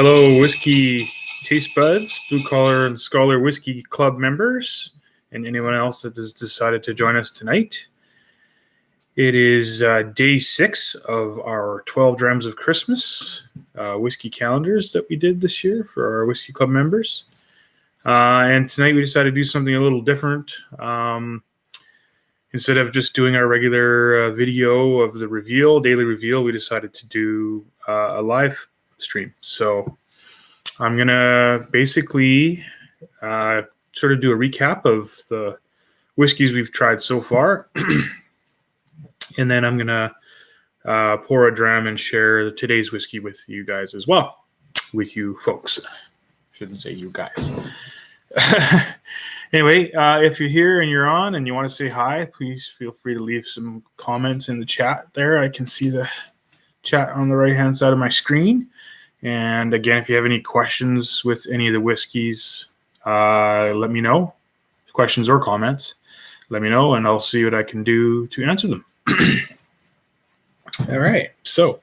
Hello, Whiskey Taste Buds, Blue Collar and Scholar Whiskey Club members, and anyone else that has decided to join us tonight. It is day 6 of our 12 Drams of Christmas whiskey calendars that we did this year for our Whiskey Club members. And tonight we decided to do something a little different. Instead of just doing our regular video of the daily reveal, we decided to do a live stream. So I'm going to basically sort of do a recap of the whiskeys we've tried so far. And then I'm going to pour a dram and share today's whiskey with you guys as well. With you folks. Shouldn't say you guys. Anyway, if you're here and you're on and you want to say hi, please feel free to leave some comments in the chat there. I can see the chat on the right-hand side of my screen. And again, if you have any questions with any of the whiskeys, let me know. Questions or comments, let me know, and I'll see what I can do to answer them. All right. So,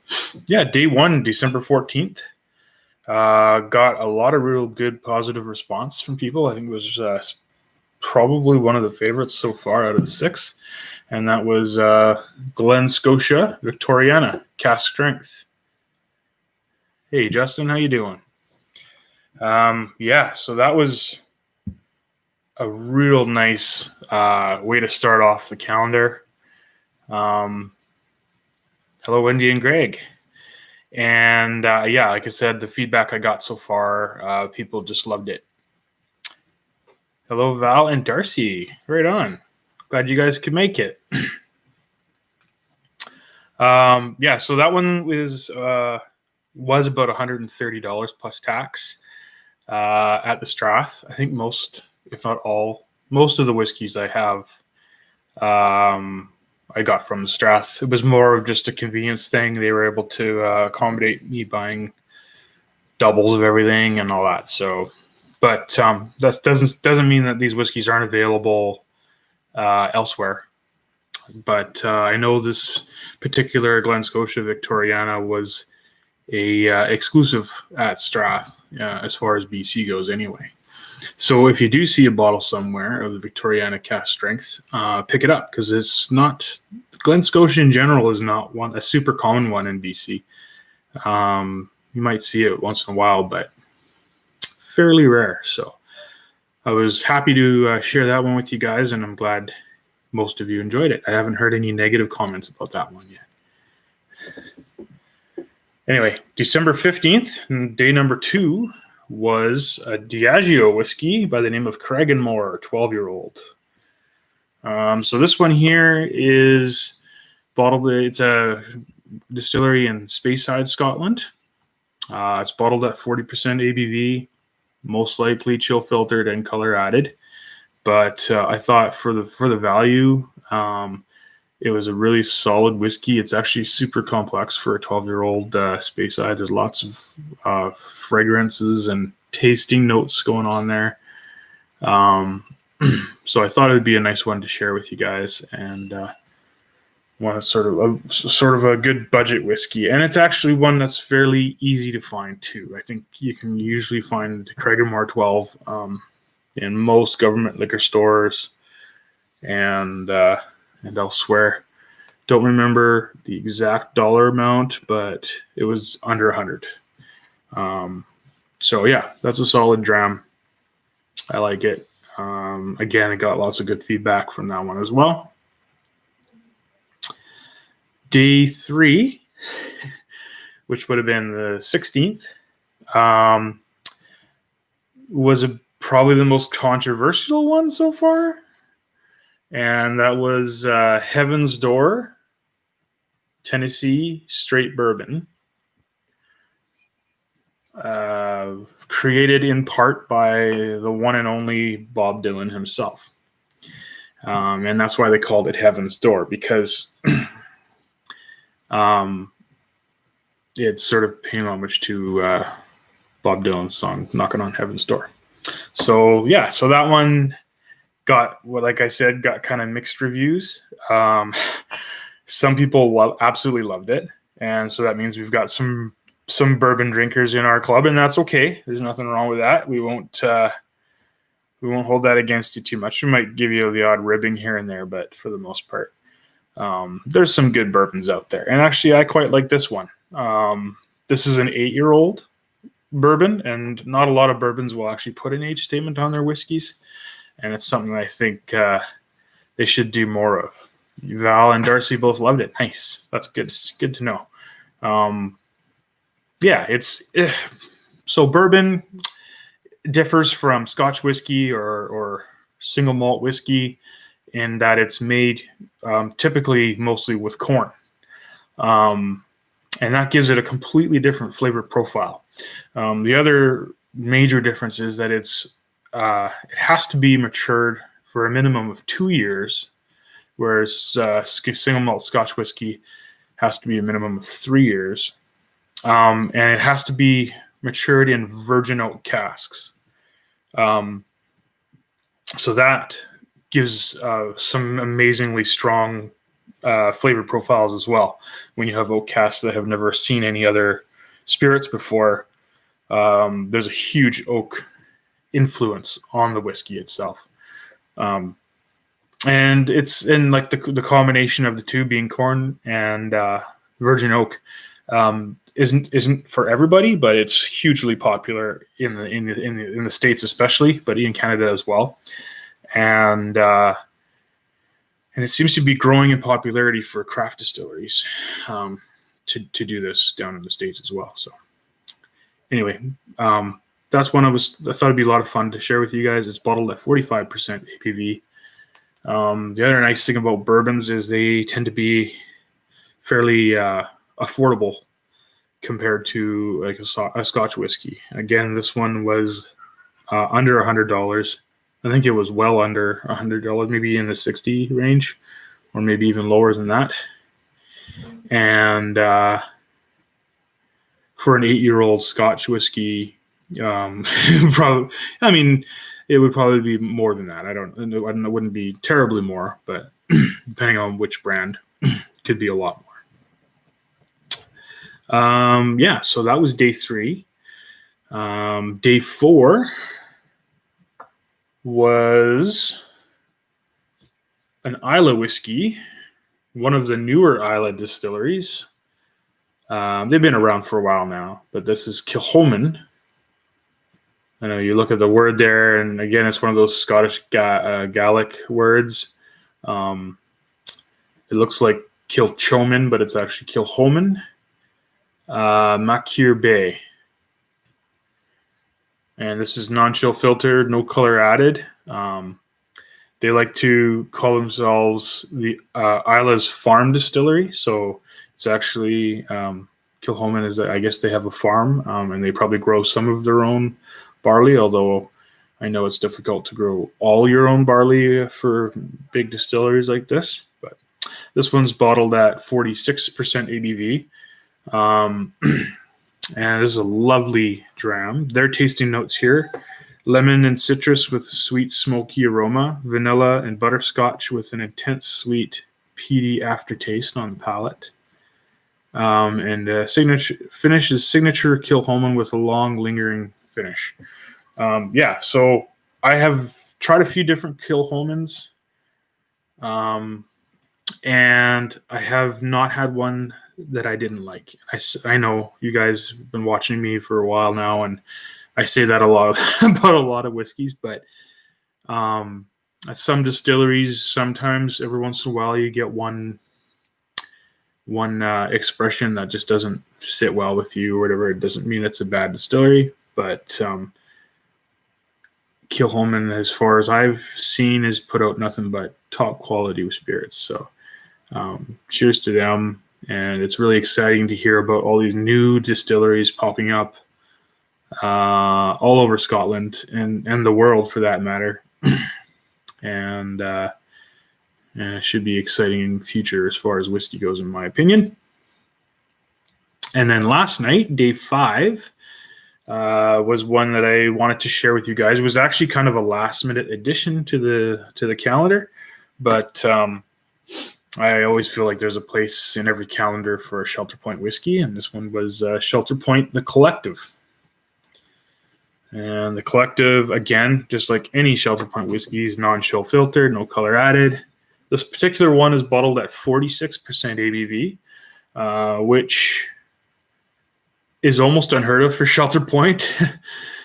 yeah, day 1, December 14th. Got a lot of real good positive response from people. I think it was probably one of the favorites so far out of the 6. And that was Glen Scotia Victoriana Cask Strength. Hey, Justin, how you doing? Yeah, so that was a real nice way to start off the calendar. Hello, Wendy and Greg. And yeah, like I said, the feedback I got so far, people just loved it. Hello, Val and Darcy. Right on. Glad you guys could make it. Yeah, so that one was about $130 plus tax at the Strath. I think most, if not all, most of the whiskeys I have, I got from the Strath. It was more of just a convenience thing. They were able to accommodate me buying doubles of everything and all that. So, but that doesn't mean that these whiskeys aren't available elsewhere. But I know this particular Glen Scotia Victoriana was a exclusive at Strath as far as BC goes anyway. So if you do see a bottle somewhere of the Victoriana Cask Strength, pick it up, because it's not, Glen Scotia in general is not a super common one in BC. You might see it once in a while, but fairly rare. So I was happy to share that one with you guys, and I'm glad most of you enjoyed it. I haven't heard any negative comments about that one yet. Anyway, December 15th, day number 2, was a Diageo whiskey by the name of Craigenmore, 12-year-old. So this one here is bottled. It's a distillery in Speyside, Scotland. It's bottled at 40% ABV, most likely chill filtered and color added. But I thought for the value, it was a really solid whiskey. It's actually super complex for a 12-year-old Speyside. There's lots of fragrances and tasting notes going on there. So I thought it would be a nice one to share with you guys, and one sort of a good budget whiskey. And it's actually one that's fairly easy to find too. I think you can usually find Craigenmore 12 in most government liquor stores and elsewhere. Don't remember the exact dollar amount, but it was under 100. So yeah, that's a solid dram. I like it. Again, I got lots of good feedback from that one as well. Day 3, which would have been the 16th, was probably the most controversial one so far. And that was Heaven's Door, Tennessee Straight Bourbon. Created in part by the one and only Bob Dylan himself. And that's why they called it Heaven's Door, because it's sort of paying homage to Bob Dylan's song, Knocking on Heaven's Door. So yeah, so that one got, well, like I said, got kind of mixed reviews. Some people absolutely loved it. And so that means we've got some some bourbon drinkers in our club, and that's okay. There's nothing wrong with that. We won't hold that against you too much. We might give you the odd ribbing here and there, but for the most part, there's some good bourbons out there. And actually, I quite like this one. This is an 8-year-old bourbon, and not a lot of bourbons will actually put an age statement on their whiskeys, and it's something I think they should do more of. Val and Darcy both loved it. Nice. That's good. It's good to know. So bourbon differs from Scotch whiskey or single malt whiskey in that it's made typically mostly with corn. And that gives it a completely different flavor profile. The other major difference is that it has to be matured for a minimum of 2 years, whereas single malt Scotch whiskey has to be a minimum of 3 years. And it has to be matured in virgin oak casks. So that gives some amazingly strong flavor profiles as well. When you have oak casks that have never seen any other spirits before, there's a huge oak influence on the whiskey itself. And it's in like the combination of the two being corn and virgin oak isn't for everybody, but it's hugely popular in the States especially, but in Canada as well. And it seems to be growing in popularity for craft distilleries to do this down in the States as well. So anyway, that's one I thought it'd be a lot of fun to share with you guys. It's bottled at 45% ABV. The other nice thing about bourbons is they tend to be fairly affordable compared to like a Scotch whiskey. Again, this one was under $100. I think it was well under $100, maybe in the 60 range, or maybe even lower than that. And for an 8-year-old Scotch whiskey, probably, I mean, it would probably be more than that. It wouldn't be terribly more, but depending on which brand, could be a lot more. So that was day 3. Day 4 was an Islay whiskey, one of the newer Islay distilleries. They've been around for a while now, but this is Kilchoman. I know you look at the word there, and again, it's one of those Scottish Gaelic words. It looks like Kilchoman, but it's actually Kilchoman. Macure Bay. And this is non-chill filtered, no color added. They like to call themselves the Islay's Farm Distillery. So it's actually Kilchoman is, I guess they have a farm, and they probably grow some of their own barley, although I know it's difficult to grow all your own barley for big distilleries like this. But this one's bottled at 46% ABV. And this is a lovely dram. Their tasting notes here: lemon and citrus with sweet smoky aroma, vanilla and butterscotch with an intense sweet peaty aftertaste on the palate. And finish is signature Kilchoman with a long lingering finish. So I have tried a few different Kilchomans, and I have not had one that I didn't like. I know you guys have been watching me for a while now, and I say that a lot about a lot of whiskeys, but at some distilleries, sometimes every once in a while you get one expression that just doesn't sit well with you or whatever. It doesn't mean it's a bad distillery, but Kilchoman, as far as I've seen, has put out nothing but top quality spirits. So cheers to them. And it's really exciting to hear about all these new distilleries popping up all over Scotland and the world for that matter. And it should be exciting in the future as far as whiskey goes, in my opinion. And then last night, day 5, was one that I wanted to share with you guys. It was actually kind of a last-minute addition to the calendar, but I always feel like there's a place in every calendar for a Shelter Point whiskey, and this one was Shelter Point, the Collective. And the Collective, again, just like any Shelter Point whiskeys, non-chill filtered, no color added. This particular one is bottled at 46% ABV, which is almost unheard of for Shelter Point.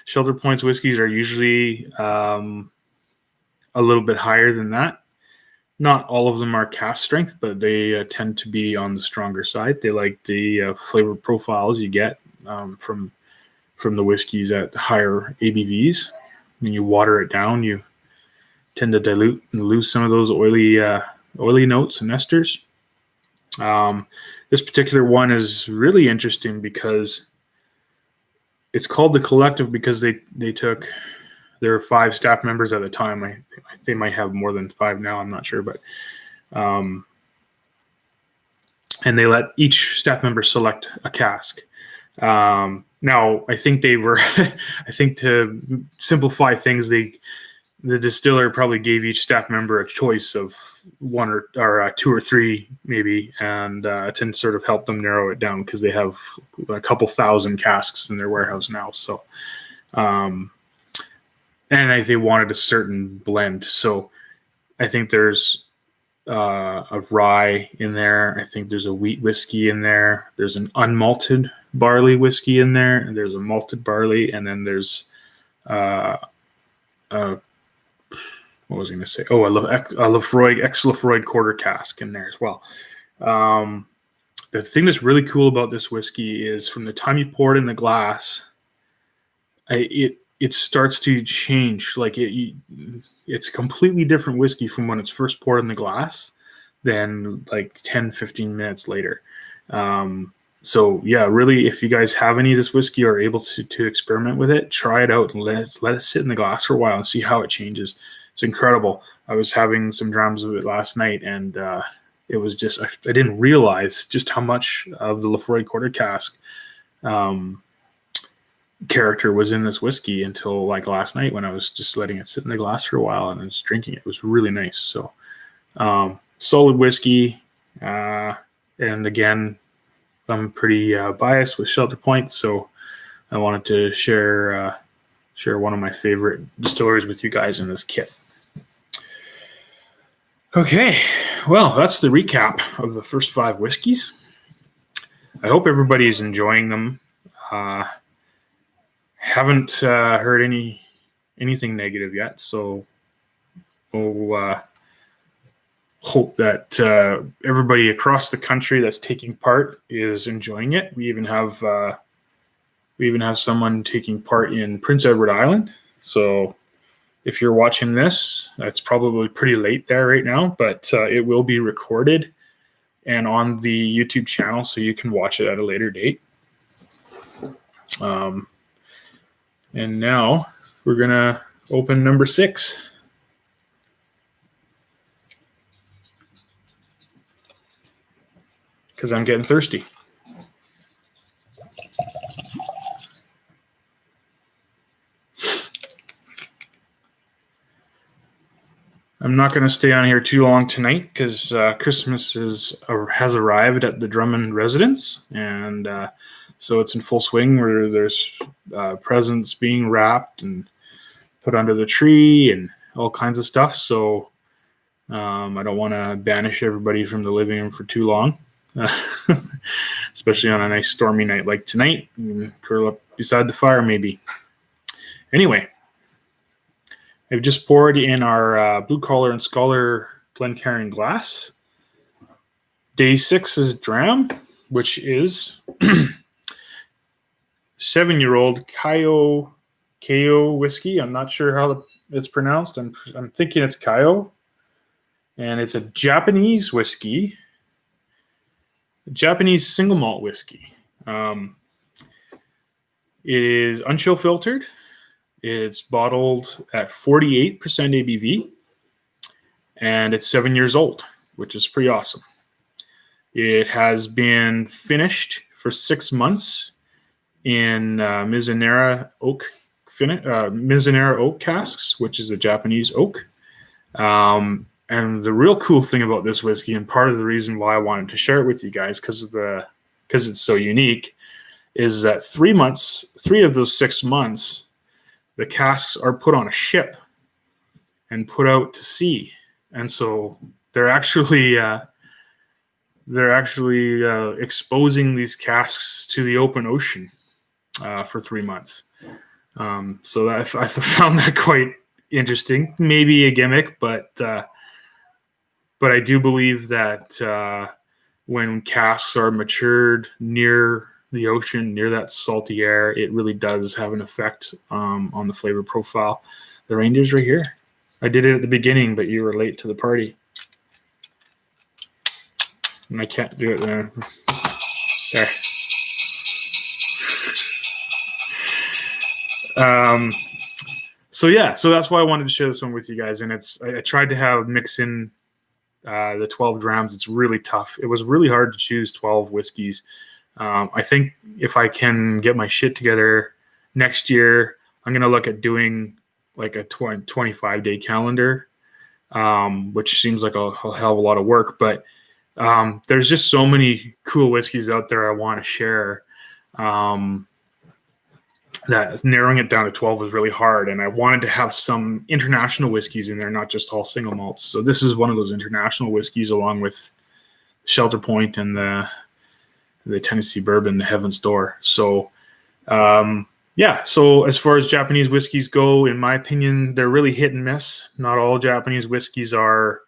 Shelter Point's whiskeys are usually a little bit higher than that. Not all of them are cask strength, but they tend to be on the stronger side. They like the flavor profiles you get from the whiskeys at higher ABVs. When you water it down, you tend to dilute and lose some of those oily notes and esters. This particular one is really interesting because it's called the Collective because they took, there were 5 staff members at the time. They might have more than 5 now. I'm not sure, but and they let each staff member select a cask. Now, I think they were, I think to simplify things, the distiller probably gave each staff member a choice of 1 or 2 or 3 maybe, and to sort of help them narrow it down because they have a couple thousand casks in their warehouse now. So, and they wanted a certain blend. So I think there's a rye in there. I think there's a wheat whiskey in there. There's an unmalted barley whiskey in there, and there's a malted barley, and then there's what was I going to say? Oh, a Lafroig, ex-Lafroig quarter cask in there as well. The thing that's really cool about this whiskey is from the time you pour it in the glass, it starts to change. Like it's a completely different whiskey from when it's first poured in the glass than like 10, 15 minutes later. So yeah, really, if you guys have any of this whiskey or are able to experiment with it, try it out and let it sit in the glass for a while and see how it changes. It's incredible. I was having some drams of it last night, and it was just, I didn't realize just how much of the Lafroig quarter cask character was in this whiskey until like last night when I was just letting it sit in the glass for a while and then just drinking it. It was really nice. So solid whiskey. And again, I'm pretty biased with Shelter Point, so I wanted to share one of my favorite distilleries with you guys in this kit. Okay, well, that's the recap of the first 5 whiskeys. I hope everybody's enjoying them. Haven't heard anything negative yet, so we'll hope that everybody across the country that's taking part is enjoying it. We even have someone taking part in Prince Edward Island. So if you're watching this, it's probably pretty late there right now, but it will be recorded and on the YouTube channel, so you can watch it at a later date. And now we're gonna open number 6. Because I'm getting thirsty. I'm not going to stay on here too long tonight because Christmas has arrived at the Drummond residence, and so it's in full swing where there's presents being wrapped and put under the tree and all kinds of stuff. So I don't want to banish everybody from the living room for too long. Especially on a nice stormy night like tonight. You can curl up beside the fire maybe. Anyway, I've just poured in our Blue Collar and Scholar Glencairn glass. Day 6's dram, which is 7-year-old Kayo whiskey. I'm not sure how it's pronounced. I'm thinking it's Kayo. And it's a Japanese whiskey. Japanese single malt whiskey. It is unchill filtered. It's bottled at 48% ABV, and it's 7 years old, which is pretty awesome. It has been finished for 6 months in Mizunara oak casks, which is a Japanese oak. And the real cool thing about this whiskey, and part of the reason why I wanted to share it with you guys, because it's so unique, is that 3 months, 3 of those 6 months, the casks are put on a ship and put out to sea, and so they're actually exposing these casks to the open ocean for 3 months. So I found that quite interesting. Maybe a gimmick, but I do believe that when casks are matured near the ocean, near that salty air, it really does have an effect on the flavor profile. The reindeer's right here. I did it at the beginning, but you were late to the party. And I can't do it there. There. So that's why I wanted to share this one with you guys. And I tried to mix in the 12 drams. It's really tough. It was really hard to choose 12 whiskeys. I think if I can get my shit together next year, I'm going to look at doing like a 25-day calendar, which seems like a hell of a lot of work. But there's just so many cool whiskeys out there I want to share. That narrowing it down to 12 was really hard, and I wanted to have some international whiskeys in there, not just all single malts. So this is one of those international whiskeys, along with Shelter Point and the Tennessee Bourbon, the Heaven's Door. So so as far as Japanese whiskeys go, in my opinion, they're really hit and miss. Not all Japanese whiskeys are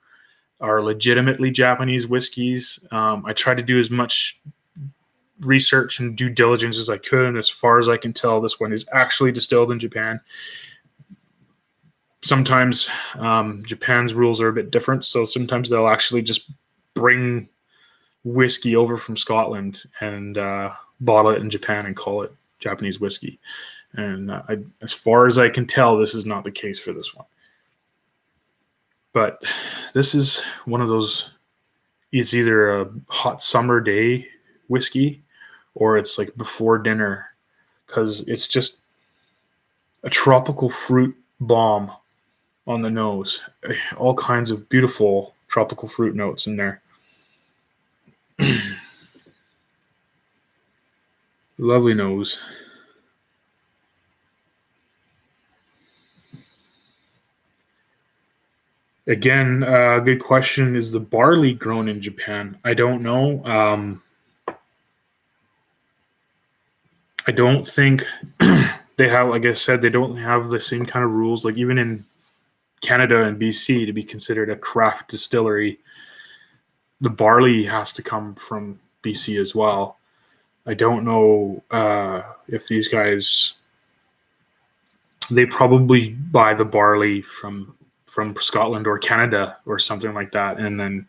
legitimately Japanese whiskeys. I try to do as much research and due diligence as I could, and as far as I can tell, this one is actually distilled in Japan. Sometimes Japan's rules are a bit different, so sometimes they'll actually just bring whiskey over from Scotland and bottle it in Japan and call it Japanese whiskey. And as far as I can tell, this is not the case for this one. But this is one of those, it's either a hot summer day whiskey or it's like before dinner, because it's just a tropical fruit bomb on the nose. All kinds of beautiful tropical fruit notes in there. Lovely nose. Again, good question. Is the barley grown in Japan? I don't know. I don't think they have, like I said, they don't have the same kind of rules. Like even in Canada and BC, to be considered a craft distillery, the barley has to come from BC as well. I don't know if these guys, they probably buy the barley from Scotland or Canada or something like that, and then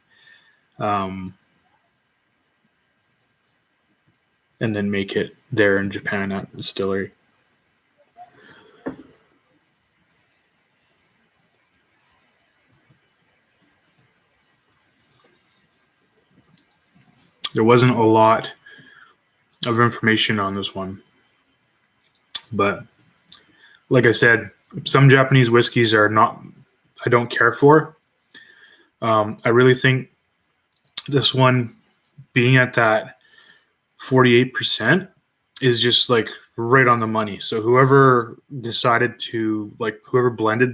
make it there in Japan at the distillery. There wasn't a lot of information on this one, but like I said, some Japanese whiskeys are not, I don't care for. I really think this one, being at that 48%, is just like right on the money. So whoever blended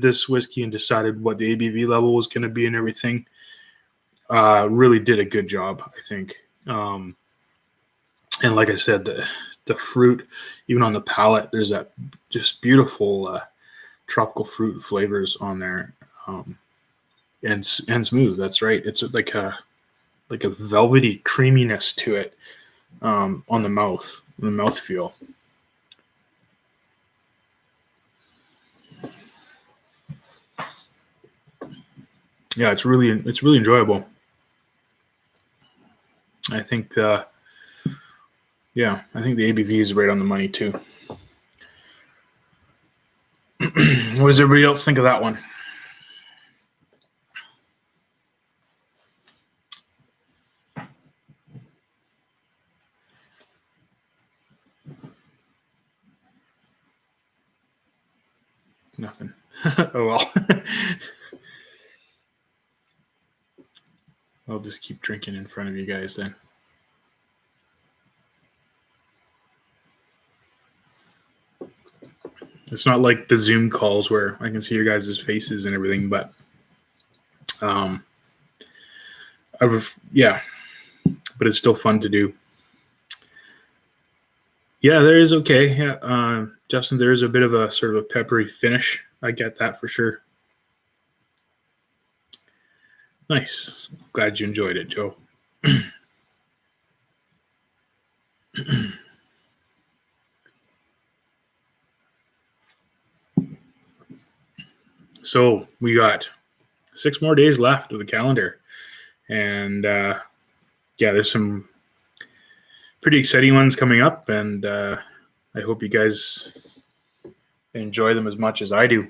this whiskey and decided what the ABV level was going to be and everything, really did a good job, I think. And like I said, the fruit, even on the palate, there's that just beautiful tropical fruit flavors on there, and smooth. That's right. It's like a velvety creaminess to it on the mouthfeel. Yeah, it's really enjoyable. I think I think the ABV is right on the money too. What does everybody else think of that one? Nothing. Oh well. I'll just keep drinking in front of you guys then. It's not like the Zoom calls where I can see your guys' faces and everything, but but it's still fun to do. Yeah, there is okay. Yeah, Justin, there is a bit of a sort of a peppery finish. I get that for sure. Nice. Glad you enjoyed it, Joe. So we got 6 more days left of the calendar. And there's some pretty exciting ones coming up. And I hope you guys enjoy them as much as I do.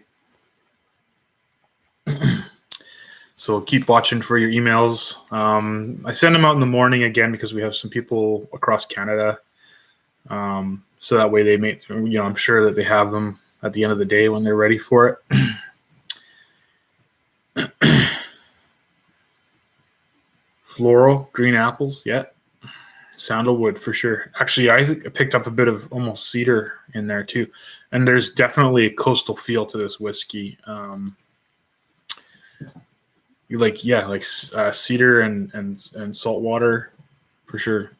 So keep watching for your emails. I send them out in the morning again because we have some people across Canada. So that way they may, I'm sure that they have them at the end of the day when they're ready for it. Floral, green apples, yeah. Sandalwood for sure. Actually, I think I picked up a bit of almost cedar in there too. And there's definitely a coastal feel to this whiskey. Cedar and salt water for sure.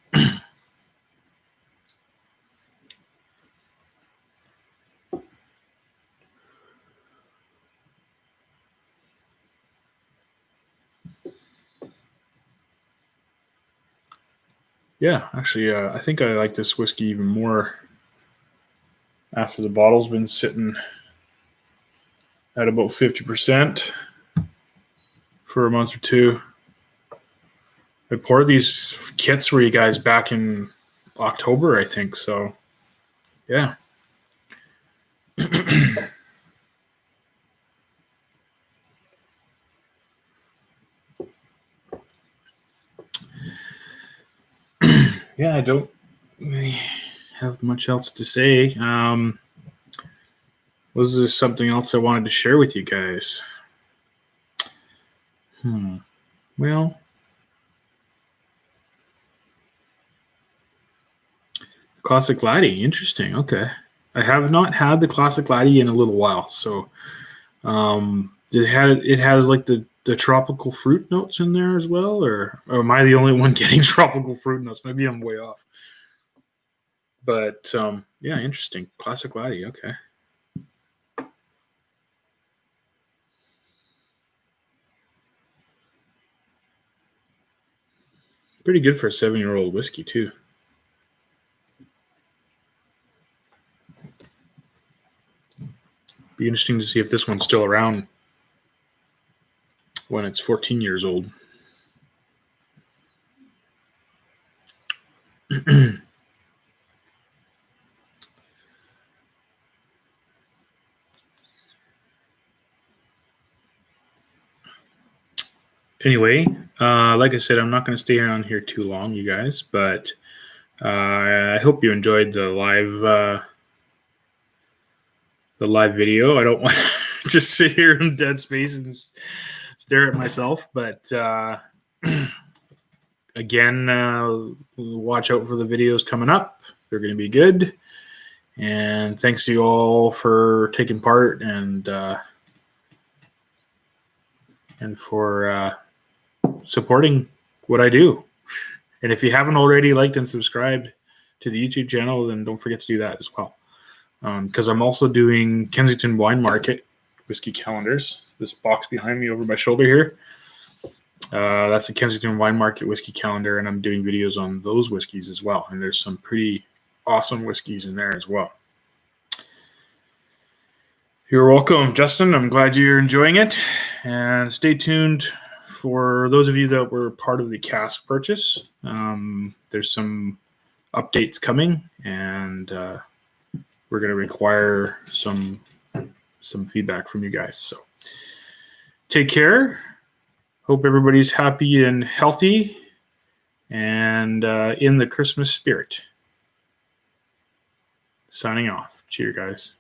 Yeah, actually, I think I like this whiskey even more after the bottle's been sitting at about 50% for a month or two. I poured these kits for you guys back in October, I think. So, yeah. Yeah, I don't really have much else to say. Was there something else I wanted to share with you guys? Well, Classic Laddie, interesting. Okay, I have not had the Classic Laddie in a little while, so it has like the tropical fruit notes in there as well, or am I the only one getting tropical fruit notes? Maybe I'm way off. But yeah, interesting. Classic Laddie. Okay. Pretty good for a 7-year-old whiskey too. Be interesting to see if this one's still around when it's 14 years old. Anyway, like I said, I'm not going to stay around here too long, you guys, but I hope you enjoyed the live video. I don't want to just sit here in dead space and stare at myself, but again, watch out for the videos coming up. They're going to be good. And thanks to you all for taking part and for supporting what I do. And if you haven't already liked and subscribed to the YouTube channel, then don't forget to do that as well. Because I'm also doing Kensington Wine Market whiskey calendars. This box behind me over my shoulder here. That's the Kensington Wine Market whiskey calendar, and I'm doing videos on those whiskeys as well. And there's some pretty awesome whiskeys in there as well. You're welcome, Justin. I'm glad you're enjoying it. And stay tuned for those of you that were part of the cask purchase. There's some updates coming, and we're going to require some feedback from you guys. So take care. Hope everybody's happy and healthy and in the Christmas spirit. Signing off. Cheers, guys.